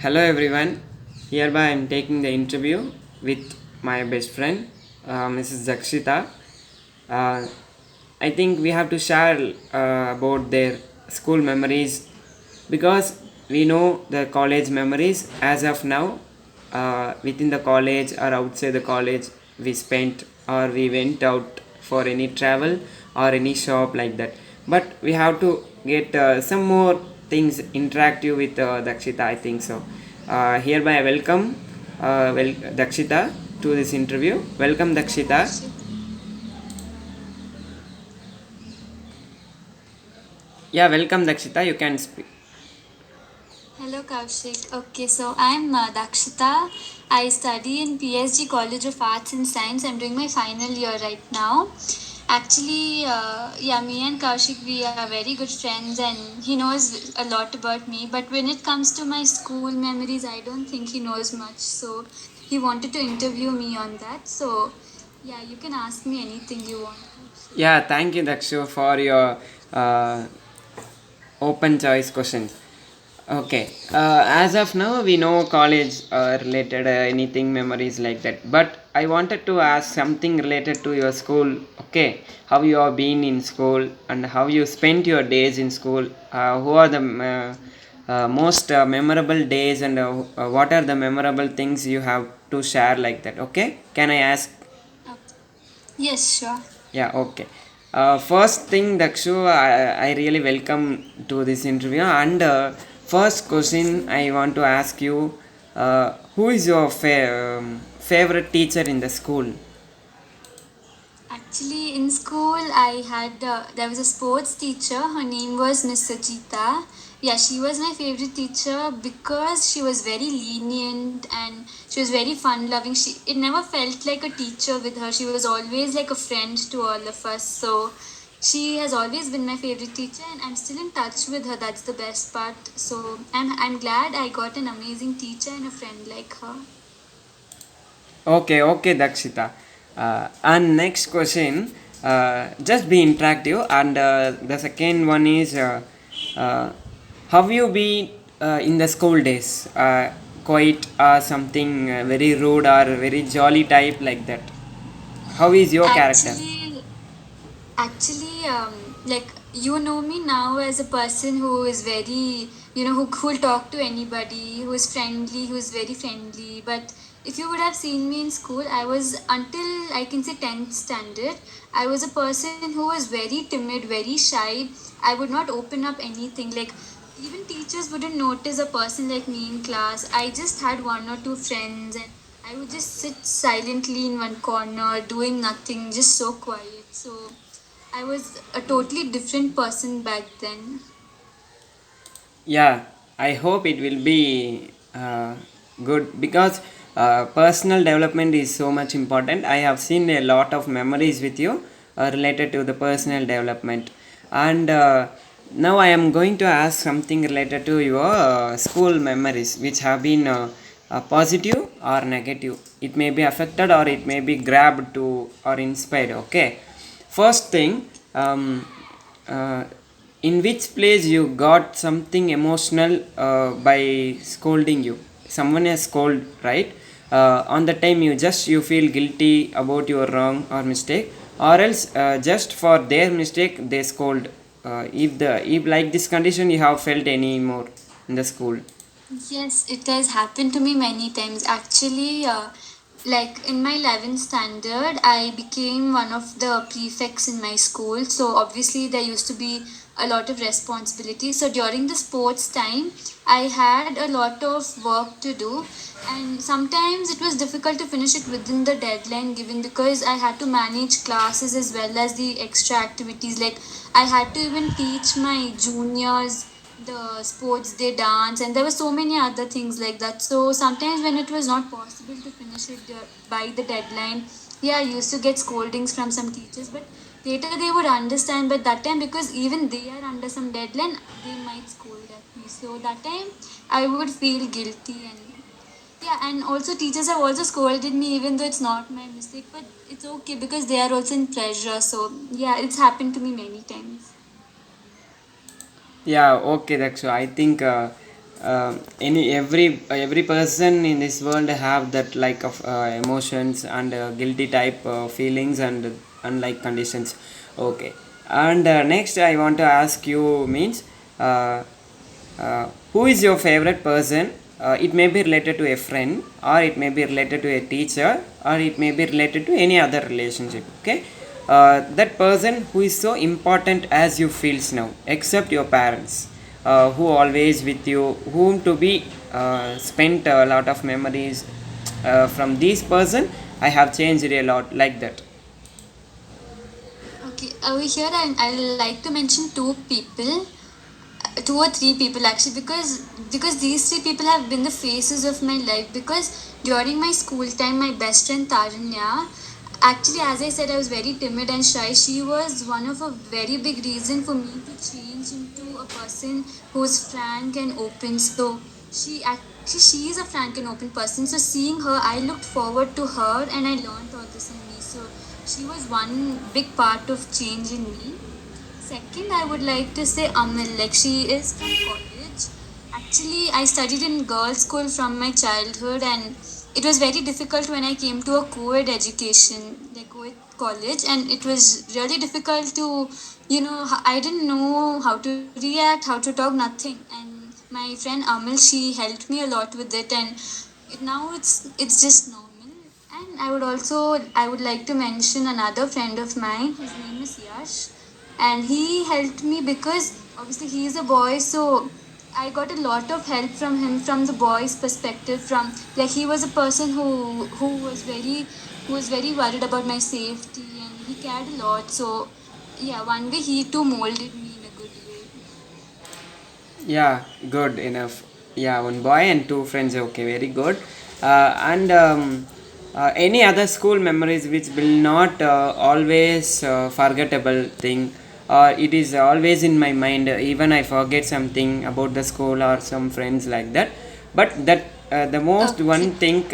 Hello everyone. Hereby I am taking the interview with my best friend, Mrs. Zakshita. Uh, I think we have to share about their school memories because we know the college memories as of now. Within the college or outside the college, we spent or we went out for any travel or any shop like that. But we have to get some more things interactive with Dakshita. I think so. Hereby I welcome Dakshita to this interview. Welcome, Hello, Dakshita. Kaushik. Yeah, welcome, Dakshita. You can speak. Hello, Kaushik. Okay, so I'm Dakshita. I study in PSG College of Arts and Science. I'm doing my final year right now. Actually, yeah, me and Kaushik, we are very good friends and he knows a lot about me. But when it comes to my school memories, I don't think he knows much. So he wanted to interview me on that. So, yeah, you can ask me anything you want, Kaushik. Yeah, thank you, Dakshu, for your uh, open choice questions. Okay, as of now, we know college related anything memories like that. But I wanted to ask something related to your school. Okay, how you have been in school and how you spent your days in school. Who are the most memorable days and what are the memorable things you have to share like that? Okay, can I ask? Okay. Yes, sure. Yeah, okay. First thing, Dakshu, I really welcome to this interview. And first question I want to ask you, who is your favorite teacher in the school? Actually, in school, there was a sports teacher. Her name was Miss Sajita. Yeah, she was my favorite teacher because she was very lenient and she was very fun loving. It never felt like a teacher with her. She was always like a friend to all of us. So she has always been my favorite teacher, and I'm still in touch with her. That's the best part. So I'm glad I got an amazing teacher and a friend like her. Okay, okay, Dakshita. And next question, just be interactive. And the second one is, uh, how you be in the school days? Quite something very rude or very jolly type like that. How is your character? Actually, Actually, like you know me now as a person who is very, who will talk to anybody, who is friendly, who is very friendly. But if you would have seen me in school, I was until I can say 10th standard, I was a person who was very timid, very shy. I would not open up anything. Like even teachers wouldn't notice a person like me in class. I just had one or two friends and I would just sit silently in one corner doing nothing, just so quiet. So I was a totally different person back then. Yeah, I hope it will be good because personal development is so much important. I have seen a lot of memories with you related to the personal development, and now I am going to ask something related to your school memories, which have been positive or negative. It may be affected or it may be grabbed to or inspired. Okay, first thing. Uh, in which place you got something emotional by scolding you, someone has scolded, right? On the time you feel guilty about your wrong or mistake, or else just for their mistake they scold. If like this condition you have felt any more in the school. Yes, it has happened to me many times. Actually, like in my 11th standard, I became one of the prefects in my school. So obviously, there used to be a lot of responsibility. So during the sports time, I had a lot of work to do, and sometimes it was difficult to finish it within the deadline given because I had to manage classes as well as the extra activities. Like I had to even teach my juniors the sports day dance, and there were so many other things like that. So sometimes when it was not possible to finish it by the deadline, yeah, I used to get scoldings from some teachers, but later they would understand. But that time, because even they are under some deadline, they might scold at me. So that time I would feel guilty. And yeah, and also teachers have also scolded me even though it's not my mistake, but it's okay because they are also in pressure. So yeah, it's happened to me many times. Yeah, okay, Dakshu. I think Every person in this world have that like of emotions and guilty type feelings and unlike conditions. Okay, and next I want to ask you means who is your favorite person? It may be related to a friend, or it may be related to a teacher, or it may be related to any other relationship. Okay, that person who is so important as you feels now, except your parents, who always with you, whom to be spent a lot of memories. From this person, I have changed a lot like that. Okay, over here I like to mention two people, two or three people actually, because these three people have been the faces of my life. Because during my school time, my best friend Taranya, actually, as I said, I was very timid and shy. She was one of a very big reason for me to change into a person who's frank and open. So she is a frank and open person. So seeing her, I looked forward to her and I learned all this in me. So she was one big part of change in me. Second, I would like to say Amal. Like, she is from college. Actually, I studied in girls' school from my childhood, and it was very difficult when I came to a co-ed education, like co-ed college, and it was really difficult to, I didn't know how to react, how to talk, nothing. And my friend Amal, she helped me a lot with it, and now it's just normal. And I would like to mention another friend of mine. His name is Yash, and he helped me because obviously he is a boy. So I got a lot of help from him, from the boy's perspective. From, like, he was a person who was very worried about my safety, and he cared a lot. So yeah, one way he too molded me in a good way. Yeah, good enough. Yeah, one boy and two friends. Okay, very good. And any other school memories which will not always forgettable thing, or it is always in my mind. Even I forget something about the school or some friends like that. But that the most Okay. one thing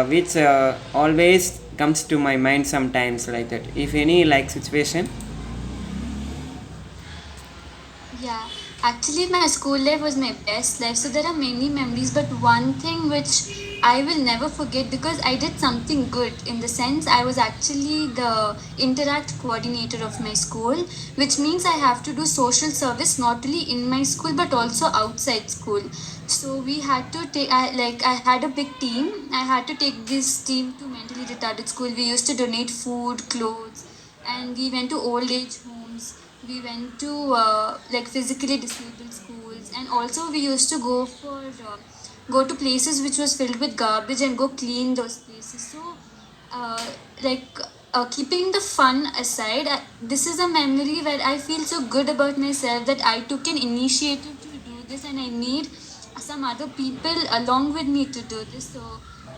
which always comes to my mind sometimes like that. If any like situation. Yeah, actually, my school life was my best life. So there are many memories, but one thing which I will never forget, because I did something good, in the sense I was actually the interact coordinator of my school, which means I have to do social service not only in my school but also outside school. So we had to take, I had a big team. I had to take this team to mentally retarded school. We used to donate food, clothes, and we went to old age homes. We went to like physically disabled schools, and also we used to go to places which was filled with garbage and go clean those places. So uh, like keeping the fun aside, this is a memory where I feel so good about myself that I took an initiative to do this, and I made some other people along with me to do this. So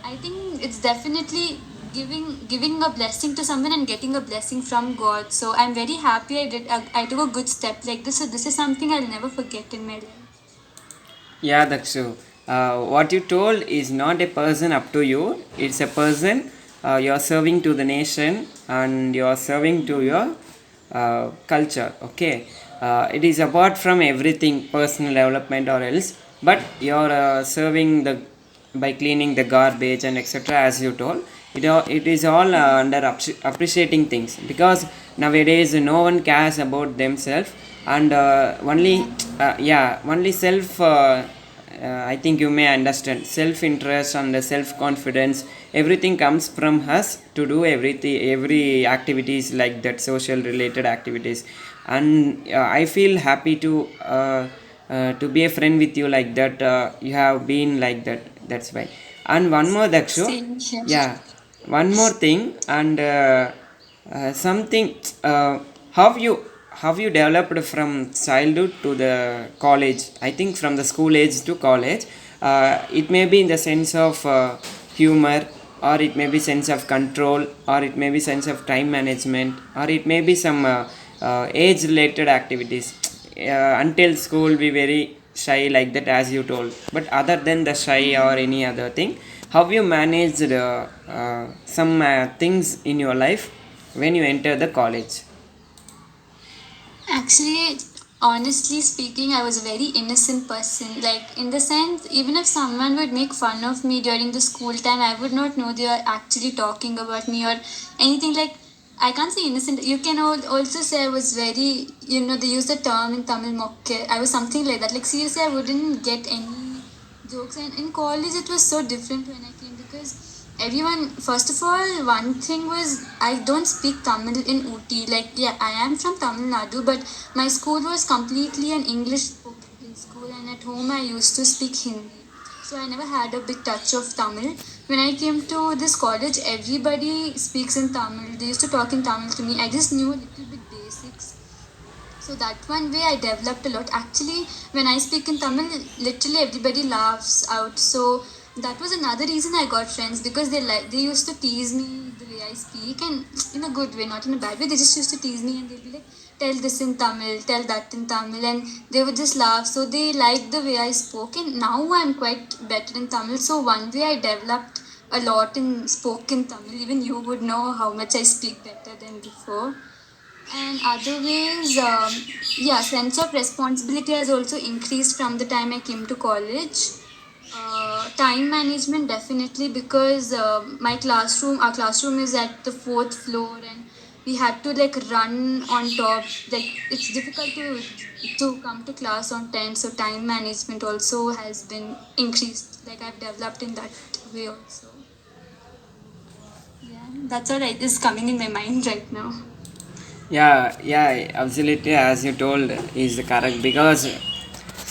I think it's definitely giving a blessing to someone and getting a blessing from God. So I'm very happy I took a good step like this. So this is something I'll never forget in my life. Yeah, that's true. What you told is not a person up to you. It's a person you're serving to the nation and you're serving to your culture. Okay, it is apart from everything personal development or else, but you're serving the by cleaning the garbage and etc. As you told, it is all under appreciating things because nowadays no one cares about themselves and only only self. I think you may understand self interest and the self confidence everything comes from us to do every activities like that social related activities and I feel happy to be a friend with you like that you have been like that, that's why. And one more Dakshu, Same here. yeah, one more thing and something how you developed from childhood to the college. I think from the school age to college it may be in the sense of humor or it may be sense of control or it may be sense of time management or it may be some age related activities. Until school we very shy like that as you told, but other than the shy or any other thing, how you managed some things in your life when you enter the college. Actually, honestly speaking, I was a very innocent person. Like, in the sense, even if someone would make fun of me during the school time, I would not know they are actually talking about me or anything. Like, I can't say innocent. You can also say I was very, they use the term in Tamil mokke. I was something like that. Like, seriously, I wouldn't get any jokes. And in college, it was so different when I came because everyone, first of all, one thing was I don't speak Tamil in Ooty. Like, yeah, I am from Tamil Nadu, but my school was completely an English spoken school, and at home I used to speak Hindi. So I never had a big touch of Tamil. When I came to this college, everybody speaks in Tamil. They used to talk in Tamil to me. I just knew a little bit basics, so that one way I developed a lot. Actually, when I speak in Tamil, literally everybody laughs out. So that was another reason I got friends because they used to tease me the way I speak, and in a good way, not in a bad way. They just used to tease me and they'd be like, tell this in Tamil, tell that in Tamil, and they would just laugh. So they liked the way I spoke, and now I'm quite better in Tamil. So one way I developed a lot in spoken Tamil. Even you would know how much I speak better than before. And other ways, yeah, sense of responsibility has also increased from the time I came to college. Time management definitely because our classroom is at the fourth floor, and we had to like run on top. Like it's difficult to come to class on time, so time management also has been increased. Like I've developed in that way also. Yeah, that's all right is coming in my mind right now. Yeah, yeah, absolutely. As you told, is correct because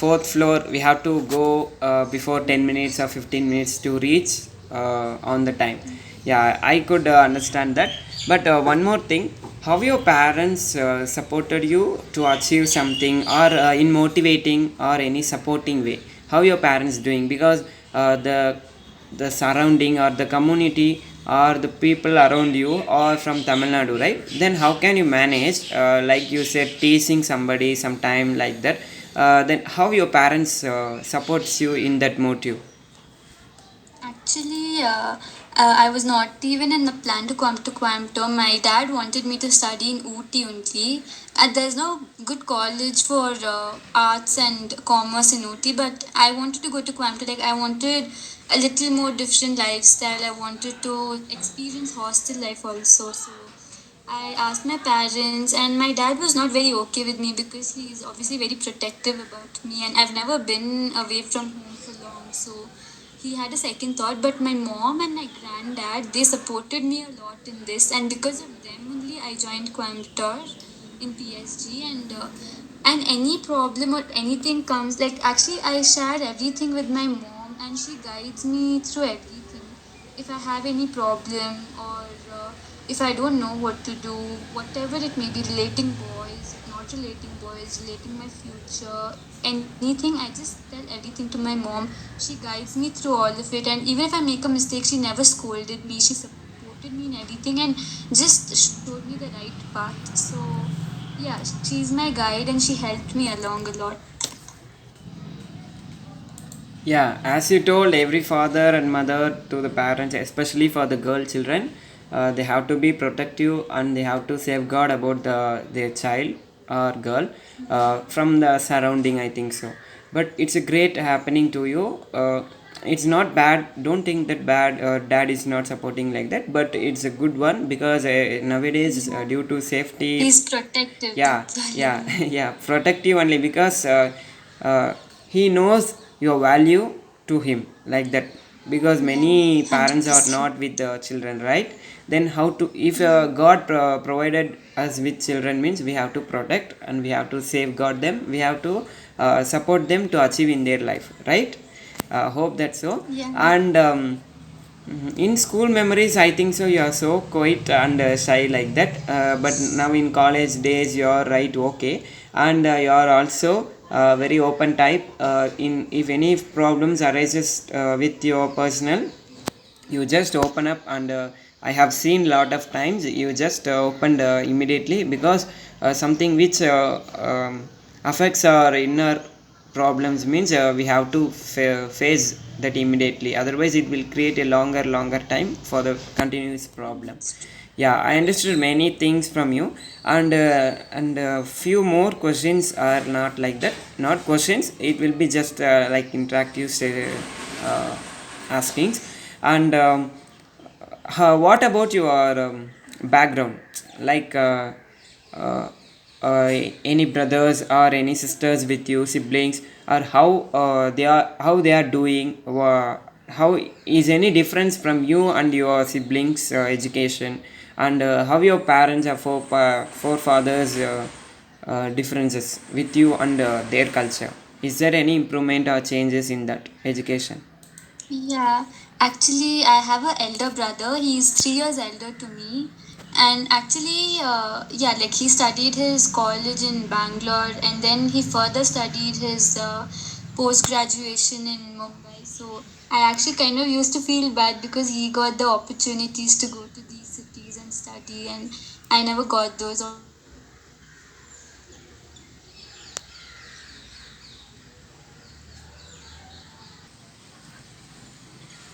fourth floor we have to go before 10 minutes or 15 minutes to reach on the time. Yeah, I could understand that. But one more thing, how your parents supported you to achieve something or in motivating or any supporting way? How your parents doing? Because the surrounding or the community or the people around you are from Tamil Nadu, right? Then how can you manage, like you said, teasing somebody sometime like that? Then how your parents supports you in that motive? Actually, I was not even in the plan to come to Coimbatore. My dad wanted me to study in Ooty only. And there's no good college for arts and commerce in Ooty, but I wanted to go to Coimbatore. Like, I wanted a little more different lifestyle. I wanted to experience hostel life also. So I asked my parents, and my dad was not very okay with me because he is obviously very protective about me, and I've never been away from home for long. So he had a second thought. But my mom and my granddad, they supported me a lot in this, and because of them only, I joined Coimbatore in PSG, and any problem or anything comes, like actually I share everything with my mom, and she guides me through everything. If I have any problem or if I don't know what to do, whatever it may be, relating boys, not relating boys, relating my future, anything, I just tell everything to my mom. She guides me through all of it, and even if I make a mistake, she never scolded me. She supported me in everything and just showed me the right path. So, yeah, she's my guide and she helped me along a lot. Yeah, as you told, every father and mother to the parents, especially for the girl children, they have to be protective and they have to safeguard about their child or girl from the surrounding. I think so. But it's a great happening to you. It's not bad. Don't think that bad. Dad is not supporting like that, but it's a good one because nowadays due to safety. He's protective, Yeah, that's all I yeah, know. yeah, protective only because he knows your value to him like that, because Yeah, many parents are 100%. not with the children, right? Then how to, if god provided us with children, means we have to protect and we have to safeguard them, we have to support them to achieve in their life, right? Hope that so. Yeah. And in school memories, I think so. You are so quiet and shy like that. But now in college days, you are right, okay, and you are also very open type. In if any problems arises with your personal, you just open up and I have seen lot of times you just opened immediately because something which affects our inner problems, means we have to face that immediately, otherwise it will create a longer time for the continuous problem. Yeah, I understood many things from you, and few more questions are not like that. Not questions. It will be just like interactive askings. And what about your background? Like uh, any brothers or any sisters with you, siblings, or how they are doing? How is any difference from you and your siblings' education, and how your parents or forefathers differences with you and their culture? Is there any improvement or changes in that education? Yeah, actually, I have a elder brother. He's 3 years elder to me, and actually, yeah, like he studied his college in Bangalore, and then he further studied his post graduation in Mumbai. So I actually kind of used to feel bad because he got the opportunities to go to these cities and study, and I never got those.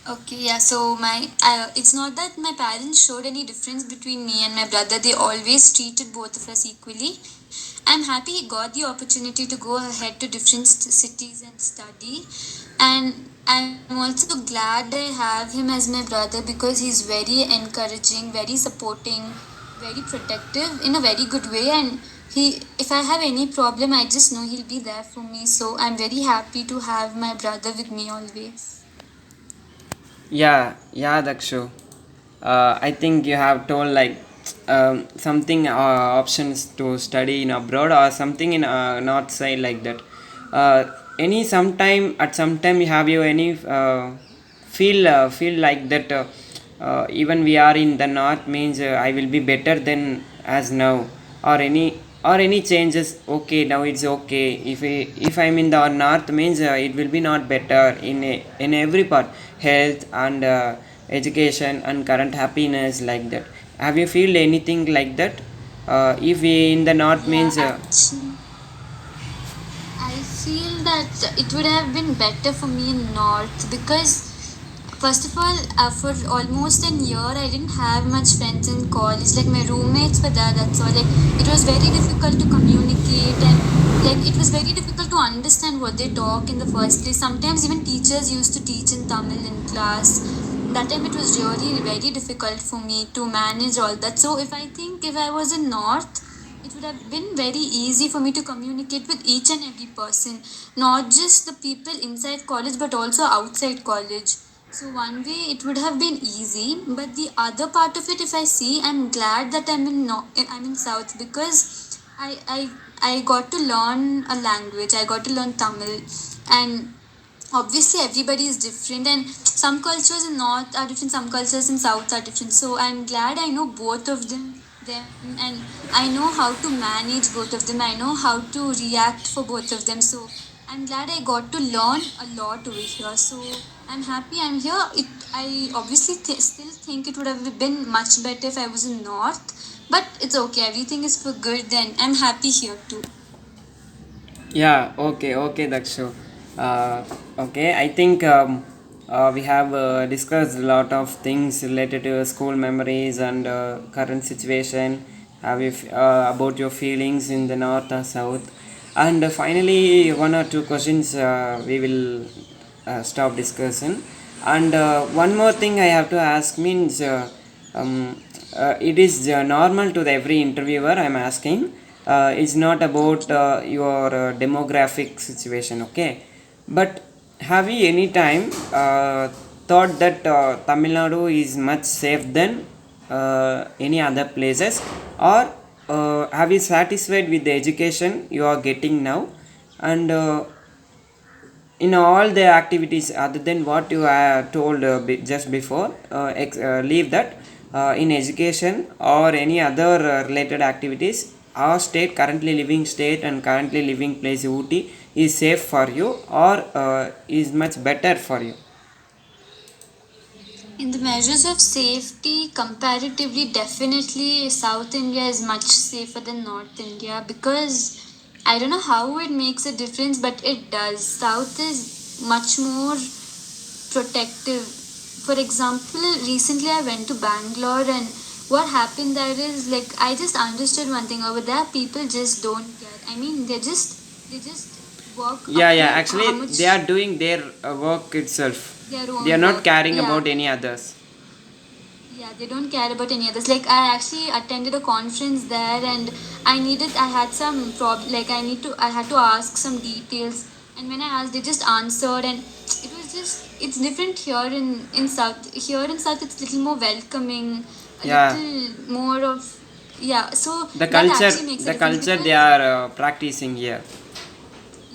Okay, yeah. So it's not that my parents showed any difference between me and my brother. They always treated both of us equally. I'm happy he got the opportunity to go ahead to different cities and study, and I'm also glad I have him as my brother because he's very encouraging, very supporting, very protective in a very good way. And if I have any problem, I just know he'll be there for me. So I'm very happy to have my brother with me always. Yeah, Dakshu. I think you have told like something options to study in abroad or something in north side like that. Any sometime at some time you have you any feel like that even we are in the north means I will be better than as now, or any changes. Okay, now it's okay if I'm in the north means it will be not better in every part, health and education and current happiness like that. Have you feel anything like that? If we in the north Yeah, means actually. I feel that it would have been better for me in North because, first of all, for almost a year, I didn't have much friends in college. Like, my roommates were there, that's all. Like, it was very difficult to communicate, and, like, it was very difficult to understand what they talk in the first place. Sometimes, even teachers used to teach in Tamil in class. That time, it was really very difficult for me to manage all that. So, if I was in North, it would have been very easy for me to communicate with each and every person, not just the people inside college but also outside college. So one way it would have been easy, but the other part of it, if I see, I'm glad that I'm in South because I I I got to learn a language. I got to learn Tamil, and obviously everybody is different, and some cultures in north are different, some cultures in south are different. So I'm glad I know both of them, and I know how to manage both of them. I know how to react for both of them. So I'm glad I got to learn a lot over here. So I'm happy I'm here. I obviously still think it would have been much better if I was in north, but it's okay, everything is for good, and I'm happy here too. yeah, okay, Dakshu. Okay, I think we have discussed a lot of things related to school memories and current situation. Have you about your feelings in the north or south, and finally one or two questions we will stop discussion. And one more thing I have to ask means it is normal to the every interviewer I'm asking. It's not about Okay. your demographic situation, okay? But have you any time thought that Tamil Nadu is much safe than any other places, or have you satisfied with the education you are getting now, and in all the activities other than what you told just before, leave that in education or any other related activities, our state, currently living state and currently living place Ooty is safe for you, or is much better for you? In the measures of safety, comparatively, definitely South India is much safer than North India because I don't know how it makes a difference, but it does. South is much more protective. For example, recently I went to Bangalore, and what happened there is like I just understood one thing over there. People just don't care. I mean, they just work Yeah, up yeah, to actually how much they are doing their work itself. their They are own not work. caring Yeah. about any others. Yeah, they don't care about any others. Like I actually attended a conference there, and I had some like I had to ask some details, and when I asked, they just answered, and it was just it's different here in South. Here in South, it's little more welcoming, a Yeah, little more of yeah. So the that culture, actually makes a the difference culture they because are practicing here.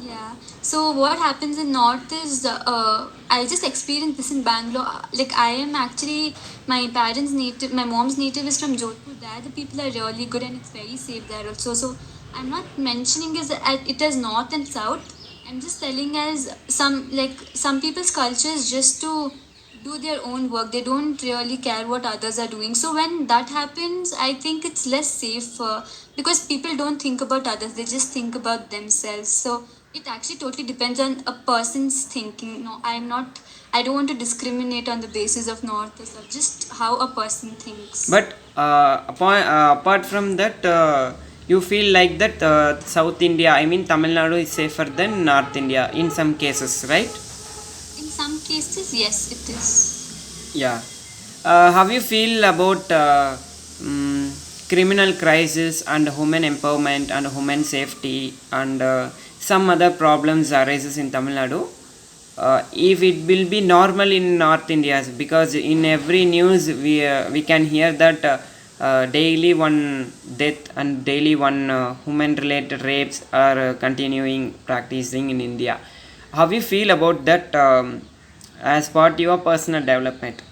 yeah. So what happens in North is I just experienced this in Bangalore. Like I am actually my mom's native is from Jodhpur. There the people are really good and it's very safe there also. So I'm not mentioning it as North and South. I'm just telling as some people's culture is just to do their own work. They don't really care what others are doing. So when that happens, I think it's less safe because people don't think about others. They just think about themselves. So it actually totally depends on a person's thinking. No, I don't want to discriminate on the basis of North or South, just how a person thinks. But apart from that, you feel like that South India, I mean Tamil Nadu, is safer than North India in some cases, right? In some cases, yes, it is. Yeah. How you feel about criminal crisis and human empowerment and human safety and some other problems arises in Tamil Nadu? If it will be normal in North India, because in every news we can hear that daily one death and daily one human related rapes are continuing practicing in India. How you feel about that as part your personal development?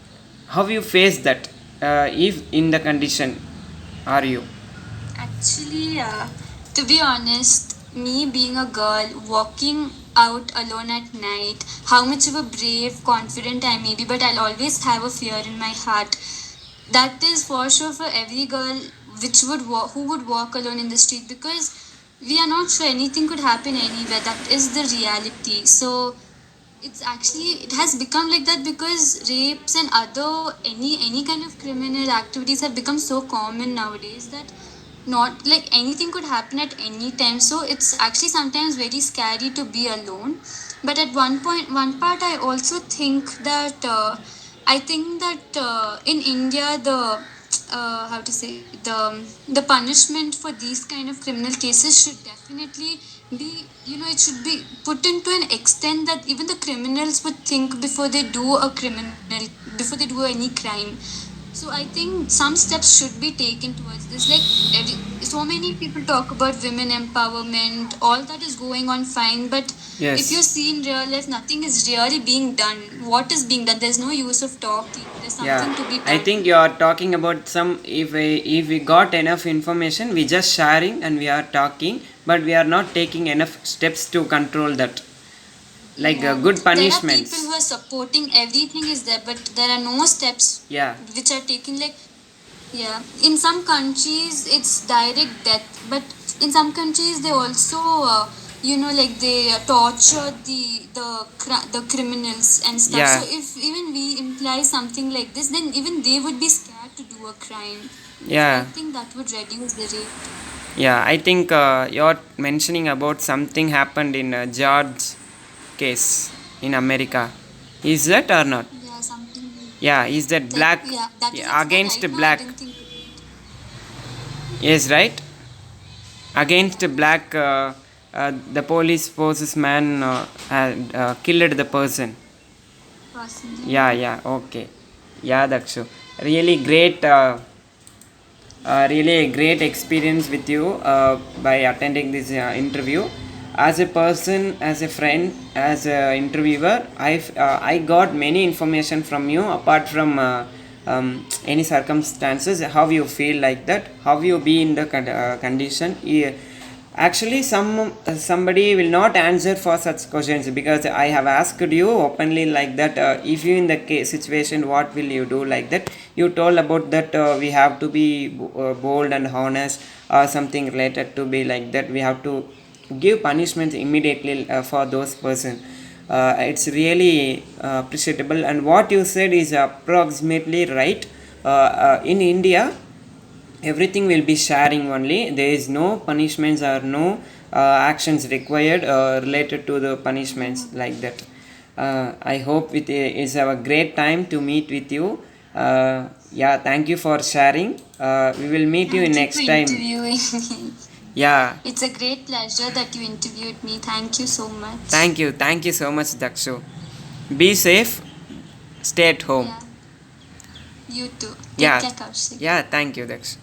How you face that if in the condition are you? Actually, to be honest, me being a girl walking out alone at night, how much of a brave, confident I may be, but I'll always have a fear in my heart. That is for sure for every girl who would walk alone in the street because we are not sure anything could happen anywhere. That is the reality. So it has become like that because rapes and other any kind of criminal activities have become so common nowadays that not like anything could happen at any time. So it's actually sometimes very scary to be alone. But at one part I also think that in India how to say the punishment for these kind of criminal cases should definitely be it should be put into an extent that even the criminals would think before they do any crime. So I think some steps should be taken towards this. Like so many people talk about women empowerment, all that is going on fine, but if you Yes. see in real life, nothing is really being done. What is being done? There's no use of talking. There's Yeah, something to be I done. think you are talking about some. If we got enough information, we just sharing and we are talking, but we are not taking enough steps to control that, like Yeah, good there are people punishments. who are supporting everything is there, but there are no steps Yeah, which are taken. Like, yeah, in some countries it's direct death, but in some countries they also, like they torture the criminals and stuff. So yeah, if even we imply something like this, then even they would be scared to do a crime. So I yeah, think that would reduce the rate. yeah. I think you're mentioning about something happened in George case in America. Is that or not? Yeah, something Yeah, is that like black, yeah, that is yeah, but against right now I black? didn't think. Yes, right. Against black, the police forces man had killed the person. Personally. Yeah, yeah, okay. Yeah, Dakshu. Really great, really a great experience with you by attending this interview. As a person, as a friend, as a interviewer, I got many information from you apart from any circumstances. How you feel like that? How you be in the condition? Yeah. Actually, somebody will not answer for such questions because I have asked you openly like that. If you in the case situation, what will you do like that? You told about that we have to be bold and honest or something related to be like that. We have to give punishments immediately for those person. It's really appreciable, and what you said is approximately right. In India, everything will be sharing only. There is no punishments or no actions required related to the punishments like that. I hope it is a great time to meet with you. Yeah, thank you for sharing. We will meet you Thank you next for time. interviewing me. Yeah, It's a great pleasure that you interviewed me. Thank you so much. thank you so much, Dakshu. Be safe, stay at home. Yeah. You too. Take Yeah, care, Kaushik. yeah, thank you, Dakshu.